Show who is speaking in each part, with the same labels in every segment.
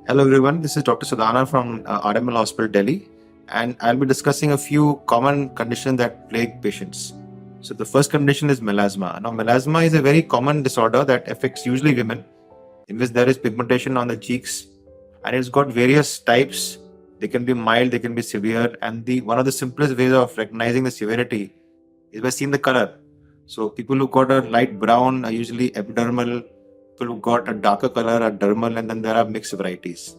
Speaker 1: Hello everyone, this is Dr. Sardana from RML Hospital, Delhi, and I'll be discussing a few common conditions that plague patients. So the first condition is melasma. Now melasma is a very common disorder that affects usually women, in which there is pigmentation on the cheeks, and it's got various types. They can be mild, they can be severe, and the one of the simplest ways of recognizing the severity is by seeing the color. So people who got a light brown are usually epidermal. People who got a darker color are dermal, and then there are mixed varieties.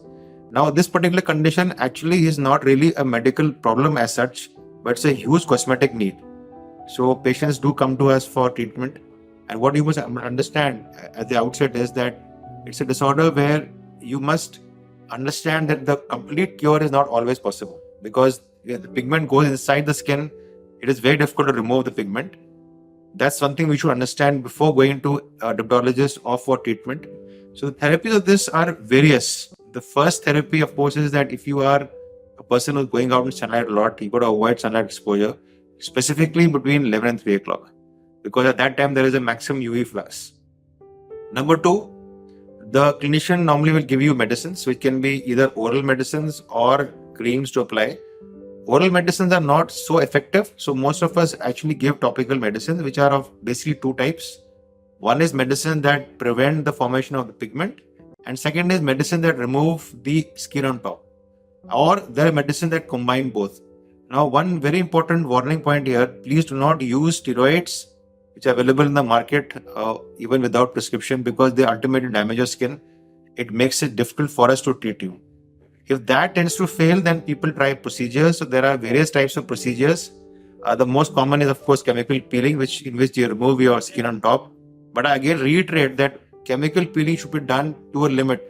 Speaker 1: Now, this particular condition actually is not really a medical problem as such, but it's a huge cosmetic need. So patients do come to us for treatment, and what you must understand at the outset is that it's a disorder where you must understand that the complete cure is not always possible, because the pigment goes inside the skin. It is very difficult to remove the pigment. That's something we should understand before going to a dermatologist or for treatment. So the therapies of this are various. The first therapy, of course, is that if you are a person who's going out in sunlight a lot, you got to avoid sunlight exposure, specifically between 11 and 3 o'clock, because at that time there is a maximum UV flux. Number two, the clinician normally will give you medicines, which can be either oral medicines or creams to apply. Oral medicines are not so effective, so most of us actually give topical medicines, which are of basically two types. One is medicine that prevent the formation of the pigment, and second is medicine that remove the skin on top, or there are medicine that combine both. Now, one very important warning point here: please do not use steroids, which are available in the market even without prescription, because they ultimately damage your skin. It makes it difficult for us to treat you. If that tends to fail, then people try procedures. So there are various types of procedures. The most common is, of course, chemical peeling, in which you remove your skin on top. But I again reiterate that chemical peeling should be done to a limit.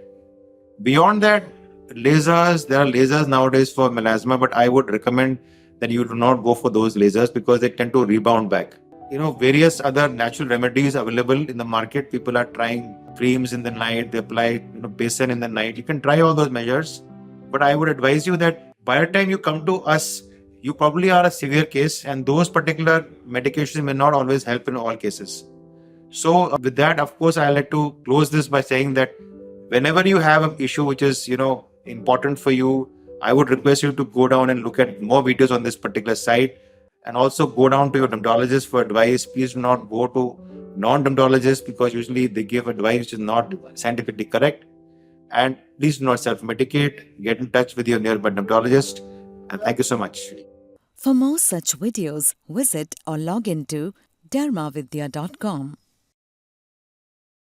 Speaker 1: Beyond that, lasers, there are lasers nowadays for melasma, but I would recommend that you do not go for those lasers because they tend to rebound back. Various other natural remedies available in the market. People are trying creams in the night, they apply basin in the night. You can try all those measures. But I would advise you that by the time you come to us, you probably are a severe case, and those particular medications may not always help in all cases. So with that, of course, I like to close this by saying that whenever you have an issue which is, important for you, I would request you to go down and look at more videos on this particular site, and also go down to your dermatologist for advice. Please do not go to non-dermatologists, because usually they give advice which is not scientifically correct. And please do not self-medicate. Get in touch with your nearby dermatologist. And thank you so much.
Speaker 2: For more such videos, visit or log into dermavidya.com.